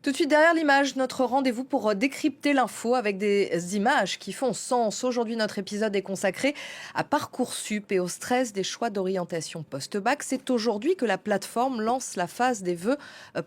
Tout de suite derrière l'image, notre rendez-vous pour décrypter l'info avec des images qui font sens. Aujourd'hui, notre épisode est consacré à Parcoursup et au stress des choix d'orientation post-bac. C'est aujourd'hui que la plateforme lance la phase des vœux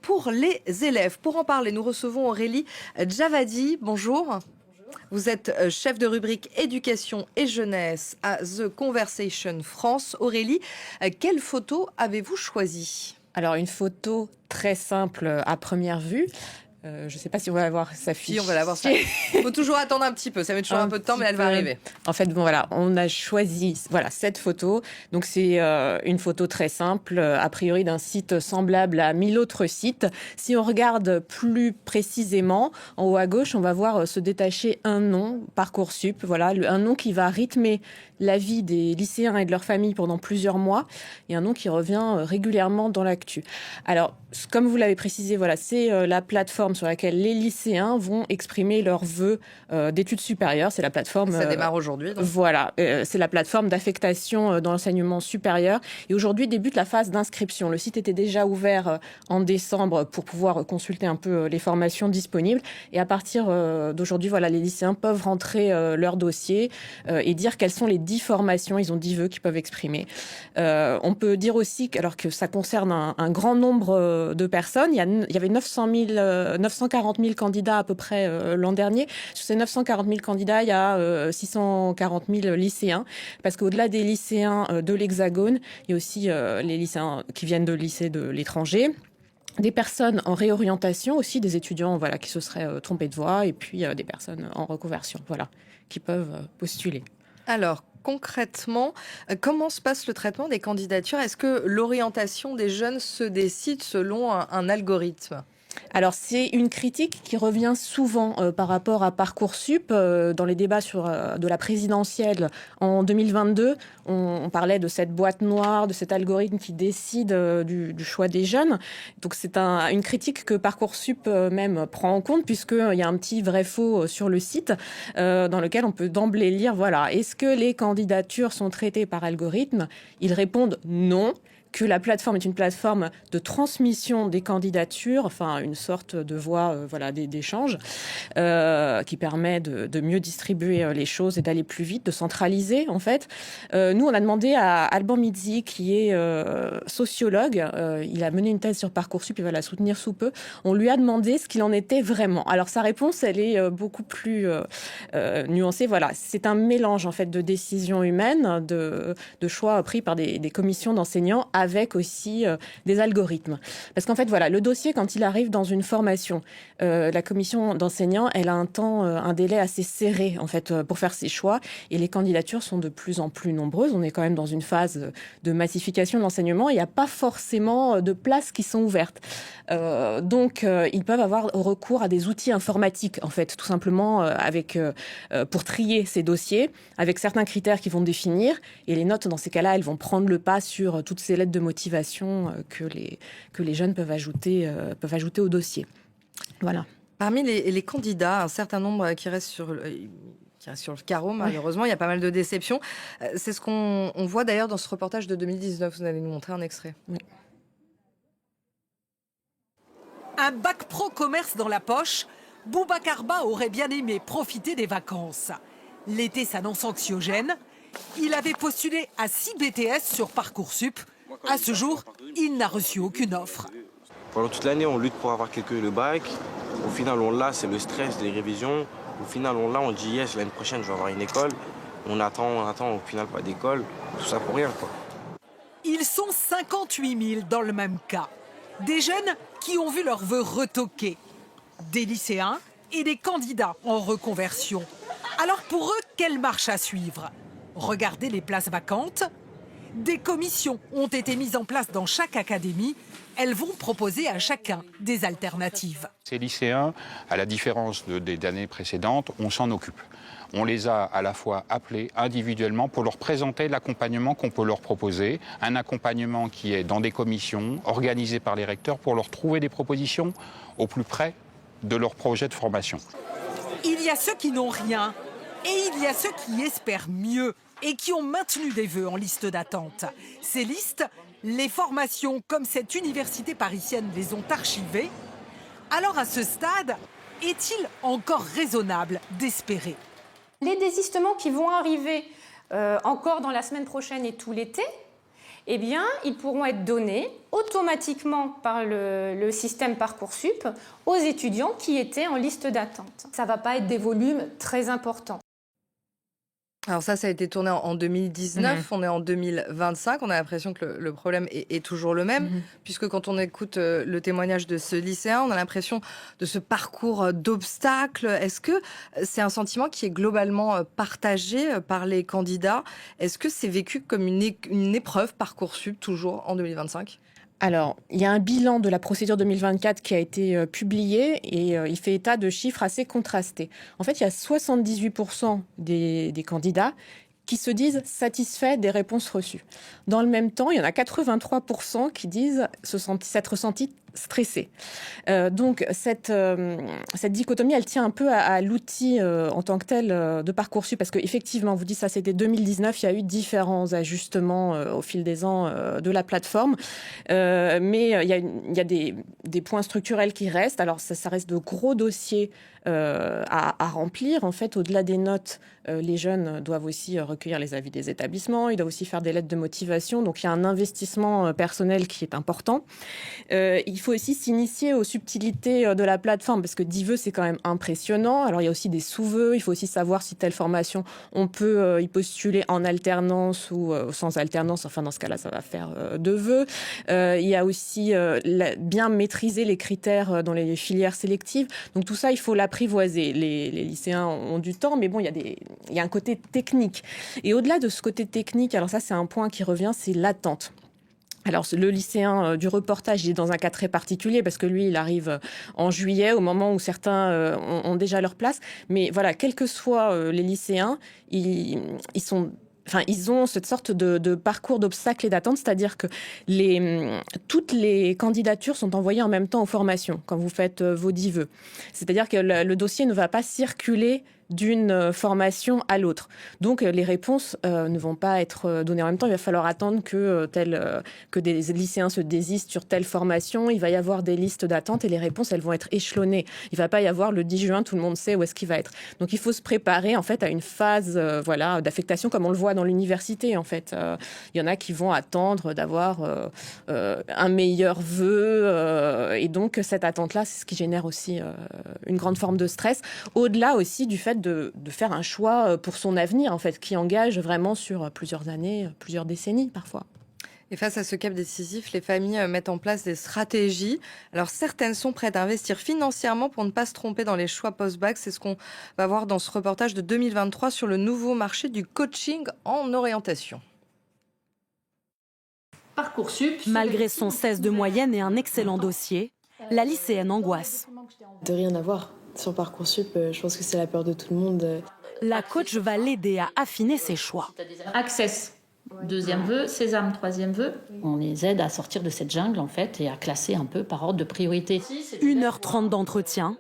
pour les élèves. Pour en parler, nous recevons Aurélie Javadi. Bonjour. Vous êtes chef de rubrique éducation et jeunesse à The Conversation France. Aurélie, quelle photo avez-vous choisie ? Alors, une photo très simple à première vue. Je ne sais pas si on va avoir sa fiche. Si, on va l'avoir. Il faut toujours attendre un petit peu. Ça met toujours un peu de temps, mais elle va arriver. En fait, bon, voilà, on a choisi cette photo. Donc, c'est une photo très simple, a priori d'un site semblable à 1000 autres sites. Si on regarde plus précisément, en haut à gauche, on va voir se détacher un nom, Parcoursup. Voilà, un nom qui va rythmer la vie des lycéens et de leurs familles pendant plusieurs mois, et un nom qui revient régulièrement dans l'actu. Alors, comme vous l'avez précisé, voilà, c'est la plateforme sur laquelle les lycéens vont exprimer leurs vœux d'études supérieures. C'est la plateforme. Ça démarre aujourd'hui. Voilà, c'est la plateforme d'affectation dans l'enseignement supérieur. Et aujourd'hui débute la phase d'inscription. Le site était déjà ouvert en décembre pour pouvoir consulter un peu les formations disponibles. Et à partir d'aujourd'hui, voilà, les lycéens peuvent rentrer leur dossier et dire quelles sont les 10 formations. Ils ont 10 vœux qu'ils peuvent exprimer. On peut dire aussi alors que ça concerne un grand nombre de personnes. Il y avait 940 000 candidats à peu près l'an dernier. Sur ces 940 000 candidats, il y a 640 000 lycéens. Parce qu'au-delà des lycéens de l'Hexagone, il y a aussi les lycéens qui viennent de lycées de l'étranger. Des personnes en réorientation aussi, des étudiants qui se seraient trompés de voie, et puis des personnes en reconversion qui peuvent postuler. Alors, concrètement, comment se passe le traitement des candidatures ? Est-ce que l'orientation des jeunes se décide selon un algorithme ? Alors, c'est une critique qui revient souvent par rapport à Parcoursup. Dans les débats de la présidentielle en 2022, on parlait de cette boîte noire, de cet algorithme qui décide du choix des jeunes. Donc, c'est une critique que Parcoursup même prend en compte, puisqu'il y a un petit vrai-faux sur le site dans lequel on peut d'emblée lire, est-ce que les candidatures sont traitées par algorithme ? Ils répondent non. Que la plateforme est une plateforme de transmission des candidatures, une sorte de voie d'échange qui permet de mieux distribuer les choses et d'aller plus vite, de centraliser en fait. Nous, on a demandé à Alban Mizzi, qui est sociologue, il a mené une thèse sur Parcoursup, il va la soutenir sous peu. On lui a demandé ce qu'il en était vraiment. Alors sa réponse, elle est beaucoup plus nuancée. C'est un mélange en fait de décisions humaines, de choix pris par des commissions d'enseignants, avec aussi des algorithmes. Parce qu'en fait, le dossier, quand il arrive dans une formation, la commission d'enseignants, elle a un délai assez serré, en fait, pour faire ses choix. Et les candidatures sont de plus en plus nombreuses. On est quand même dans une phase de massification de l'enseignement. Il n'y a pas forcément de places qui sont ouvertes. Donc, ils peuvent avoir recours à des outils informatiques, en fait, tout simplement pour trier ces dossiers, avec certains critères qu'ils vont définir. Et les notes, dans ces cas-là, elles vont prendre le pas sur toutes ces lettres de motivation que les jeunes peuvent ajouter au dossier. Voilà. Parmi les candidats, un certain nombre qui restent sur le carreau, malheureusement. Il y a pas mal de déceptions. C'est ce qu'on voit d'ailleurs dans ce reportage de 2019. Vous allez nous montrer un extrait. Oui. Un bac pro commerce dans la poche, Boubacar Ba aurait bien aimé profiter des vacances. L'été s'annonce anxiogène. Il avait postulé à 6 BTS sur Parcoursup. À ce jour, il n'a reçu aucune offre. Pendant toute l'année, on lutte pour avoir le bac. Au final, on l'a, c'est le stress des révisions. Au final, on l'a, on dit yes, l'année prochaine, je vais avoir une école. On attend, au final, pas d'école. Tout ça pour rien, quoi. Ils sont 58 000 dans le même cas. Des jeunes qui ont vu leurs vœux retoqués. Des lycéens et des candidats en reconversion. Alors pour eux, quelle marche à suivre ? Regarder les places vacantes ? Des commissions ont été mises en place dans chaque académie. Elles vont proposer à chacun des alternatives. Ces lycéens, à la différence des années précédentes, on s'en occupe. On les a à la fois appelés individuellement pour leur présenter l'accompagnement qu'on peut leur proposer. Un accompagnement qui est dans des commissions organisées par les recteurs pour leur trouver des propositions au plus près de leur projet de formation. Il y a ceux qui n'ont rien et il y a ceux qui espèrent mieux et qui ont maintenu des vœux en liste d'attente. Ces listes, les formations comme cette université parisienne les ont archivées. Alors à ce stade, est-il encore raisonnable d'espérer? Les désistements qui vont arriver encore dans la semaine prochaine et tout l'été, eh bien, ils pourront être donnés automatiquement par le système Parcoursup aux étudiants qui étaient en liste d'attente. Ça ne va pas être des volumes très importants. Alors ça a été tourné en 2019, on est en 2025, on a l'impression que le problème est toujours le même, puisque quand on écoute le témoignage de ce lycéen, on a l'impression de ce parcours d'obstacles. Est-ce que c'est un sentiment qui est globalement partagé par les candidats? Est-ce que c'est vécu comme une épreuve Parcoursup toujours en 2025? Alors, il y a un bilan de la procédure 2024 qui a été publié et il fait état de chiffres assez contrastés. En fait, il y a 78% des candidats qui se disent satisfaits des réponses reçues. Dans le même temps, il y en a 83% qui disent s'être ressentis stressés. Donc, cette dichotomie, elle tient un peu à l'outil en tant que tel de Parcoursup, parce qu'effectivement, vous dites ça, c'était 2019, il y a eu différents ajustements au fil des ans de la plateforme, mais il y a des points structurels qui restent. Alors, ça reste de gros dossiers à remplir. En fait, au-delà des notes, les jeunes doivent aussi recueillir les avis des établissements, ils doivent aussi faire des lettres de motivation, donc il y a un investissement personnel qui est important. Il faut aussi s'initier aux subtilités de la plateforme, parce que 10 vœux, c'est quand même impressionnant. Alors, il y a aussi des sous-vœux, il faut aussi savoir si telle formation, on peut y postuler en alternance ou sans alternance. Enfin, dans ce cas-là, ça va faire 2 vœux. Il y a aussi bien maîtriser les critères dans les filières sélectives. Donc, tout ça, il faut l'apprivoiser. Les lycéens ont du temps, mais bon, il y a un côté technique. Et au-delà de ce côté technique, alors ça, c'est un point qui revient, c'est l'attente. Alors, le lycéen du reportage, il est dans un cas très particulier parce que lui, il arrive en juillet, au moment où certains ont déjà leur place. Mais voilà, quels que soient les lycéens, ils ont cette sorte de parcours d'obstacles et d'attente, c'est-à-dire que toutes les candidatures sont envoyées en même temps aux formations quand vous faites vos 10 vœux. C'est-à-dire que le dossier ne va pas circuler d'une formation à l'autre. Donc, les réponses ne vont pas être données en même temps. Il va falloir attendre que des lycéens se désistent sur telle formation. Il va y avoir des listes d'attente et les réponses, elles vont être échelonnées. Il ne va pas y avoir le 10 juin, tout le monde sait où est-ce qu'il va être. Donc, il faut se préparer en fait à une phase d'affectation comme on le voit dans l'université. En fait, il y en a qui vont attendre d'avoir un meilleur vœu et donc cette attente-là, c'est ce qui génère aussi une grande forme de stress. Au-delà aussi du fait de faire un choix pour son avenir, en fait, qui engage vraiment sur plusieurs années, plusieurs décennies parfois. Et face à ce cap décisif, les familles mettent en place des stratégies. Alors certaines sont prêtes à investir financièrement pour ne pas se tromper dans les choix post-bac. C'est ce qu'on va voir dans ce reportage de 2023 sur le nouveau marché du coaching en orientation. Parcoursup, malgré son 16 de moyenne et un excellent dossier, la lycéenne angoisse. De rien avoir sur Parcoursup, je pense que c'est la peur de tout le monde. La coach va l'aider à affiner ses choix. Access, deuxième vœu, Sésame, troisième vœu. On les aide à sortir de cette jungle en fait et à classer un peu par ordre de priorité. 1h30 d'entretien,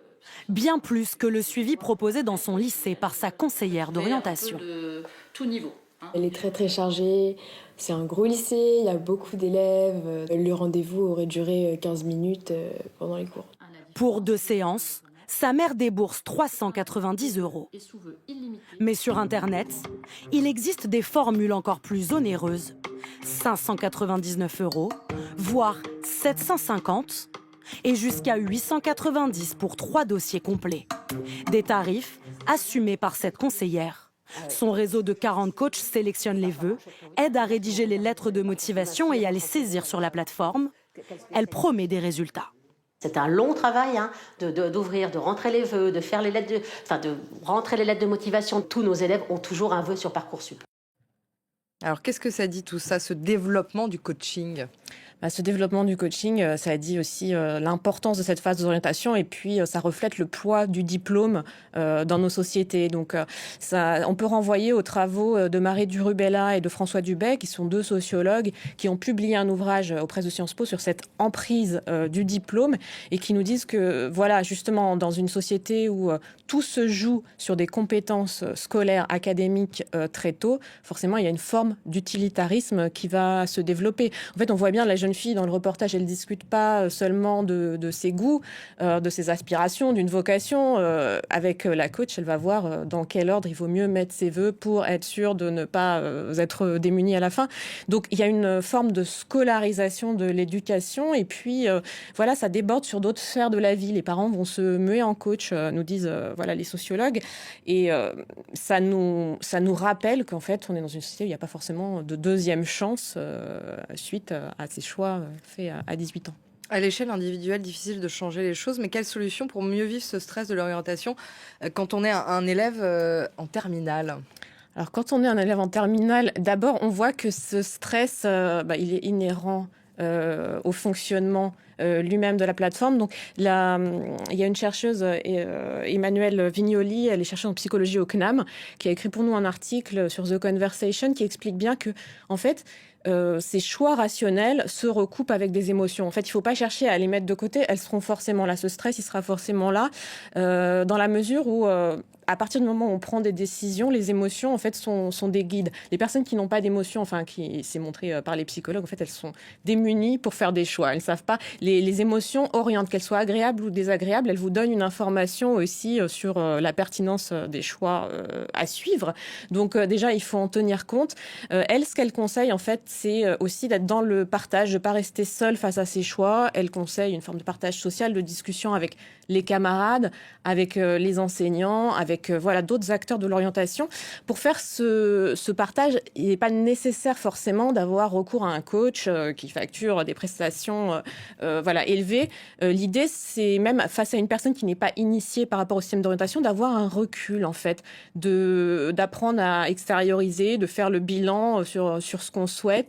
bien plus que le suivi proposé dans son lycée par sa conseillère d'orientation. De tout niveau. Elle est très très chargée, c'est un gros lycée, il y a beaucoup d'élèves. Le rendez-vous aurait duré 15 minutes pendant les cours. Pour 2 séances, sa mère débourse 390 €. Mais sur Internet, il existe des formules encore plus onéreuses. 599 €, voire 750 et jusqu'à 890 pour 3 dossiers complets. Des tarifs assumés par cette conseillère. Son réseau de 40 coachs sélectionne les vœux, aide à rédiger les lettres de motivation et à les saisir sur la plateforme. Elle promet des résultats. C'est un long travail d'ouvrir, de rentrer les vœux, de faire de rentrer les lettres de motivation. Tous nos élèves ont toujours un vœu sur Parcoursup. Alors qu'est-ce que ça dit tout ça, ce développement du coaching ? Ce développement du coaching, ça dit aussi l'importance de cette phase d'orientation et puis ça reflète le poids du diplôme dans nos sociétés. Donc, on peut renvoyer aux travaux de Marie Durubella et de François Dubay, qui sont 2 sociologues qui ont publié un ouvrage aux presses de Sciences Po sur cette emprise du diplôme et qui nous disent que, voilà, justement, dans une société où tout se joue sur des compétences scolaires, académiques très tôt, forcément, il y a une forme d'utilitarisme qui va se développer. En fait, on voit bien la jeune fille dans le reportage, elle discute pas seulement de ses goûts, de ses aspirations, d'une vocation. Avec la coach, elle va voir dans quel ordre il vaut mieux mettre ses vœux pour être sûr de ne pas être démunie à la fin. Donc il y a une forme de scolarisation de l'éducation et puis voilà, ça déborde sur d'autres sphères de la vie. Les parents vont se muer en coach, nous disent voilà les sociologues, et ça nous rappelle qu'en fait on est dans une société où il n'y a pas forcément de deuxième chance suite à ces choix faits à 18 ans. À l'échelle individuelle, difficile de changer les choses, mais quelle solution pour mieux vivre ce stress de l'orientation quand on est un élève en terminale ? Alors, quand on est un élève en terminale, d'abord, on voit que ce stress, il est inhérent au fonctionnement lui-même de la plateforme. Donc, il y a une chercheuse, Emmanuelle Vignoli, elle est chercheuse en psychologie au CNAM, qui a écrit pour nous un article sur The Conversation qui explique bien que, en fait, ces choix rationnels se recoupent avec des émotions. En fait, il ne faut pas chercher à les mettre de côté. Elles seront forcément là. Ce stress, il sera forcément là, dans la mesure où, à partir du moment où on prend des décisions, les émotions, en fait, sont des guides. Les personnes qui n'ont pas d'émotions, enfin, qui c'est montré par les psychologues, en fait, elles sont démunies pour faire des choix. Elles ne savent pas. Les émotions orientent, qu'elles soient agréables ou désagréables. Elles vous donnent une information aussi sur la pertinence des choix à suivre. Donc, déjà, il faut en tenir compte. Elle, ce qu'elle conseille, en fait, c'est aussi d'être dans le partage, de ne pas rester seule face à ses choix. Elle conseille une forme de partage social, de discussion avec les camarades, avec les enseignants, avec d'autres acteurs de l'orientation. Pour faire ce partage, il n'est pas nécessaire forcément d'avoir recours à un coach qui facture des prestations élevées. L'idée, c'est même face à une personne qui n'est pas initiée par rapport au système d'orientation, d'avoir un recul, en fait, d'apprendre à extérioriser, de faire le bilan sur ce qu'on souhaite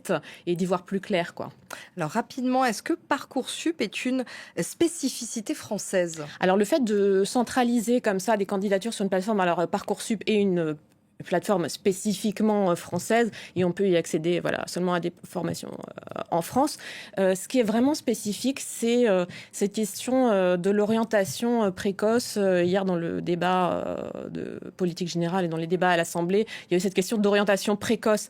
et d'y voir plus clair, quoi. Alors rapidement, est-ce que Parcoursup est une spécificité française ? Alors le fait de centraliser comme ça des candidatures sur une plateforme, alors Parcoursup est une plateforme spécifiquement française et on peut y accéder seulement à des formations en France. Ce qui est vraiment spécifique, c'est cette question de l'orientation précoce. Hier, dans le débat de politique générale et dans les débats à l'Assemblée, il y a eu cette question d'orientation précoce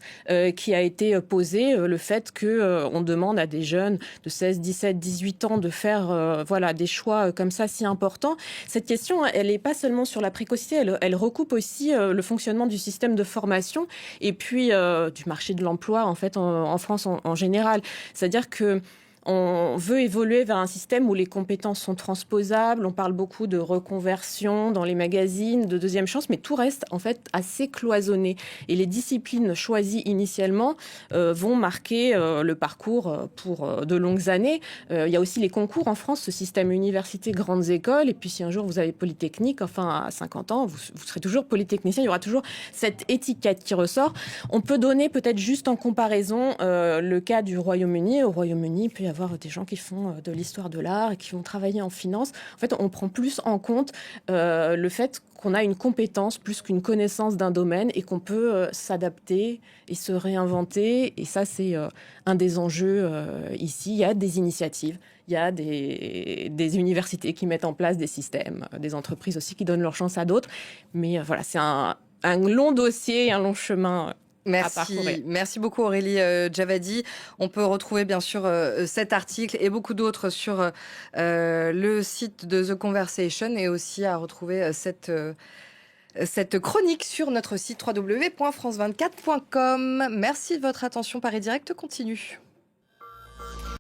qui a été posée. Le fait qu'on demande à des jeunes de 16, 17, 18 ans de faire des choix comme ça si importants. Cette question, elle n'est pas seulement sur la précocité, elle recoupe aussi le fonctionnement du système de formation et puis du marché de l'emploi en fait en France en général. C'est-à-dire que on veut évoluer vers un système où les compétences sont transposables. On parle beaucoup de reconversion dans les magazines, de deuxième chance, mais tout reste en fait assez cloisonné. Et les disciplines choisies initialement vont marquer le parcours pour de longues années. Il y a aussi les concours en France, ce système université grandes écoles. Et puis si un jour vous avez Polytechnique, enfin à 50 ans, vous serez toujours polytechnicien. Il y aura toujours cette étiquette qui ressort. On peut donner peut-être juste en comparaison le cas du Royaume-Uni. Au Royaume-Uni, il peut y avoir des gens qui font de l'histoire de l'art et qui vont travailler en finance. En fait, on prend plus en compte le fait qu'on a une compétence plus qu'une connaissance d'un domaine et qu'on peut s'adapter et se réinventer. Et ça, c'est un des enjeux ici. Il y a des initiatives, il y a des universités qui mettent en place des systèmes, des entreprises aussi qui donnent leur chance à d'autres. Mais c'est un long dossier, un long chemin. Merci beaucoup Aurélie Javadi. On peut retrouver bien sûr cet article et beaucoup d'autres sur le site de The Conversation et aussi à retrouver cette chronique sur notre site www.france24.com. Merci de votre attention. Paris Direct continue.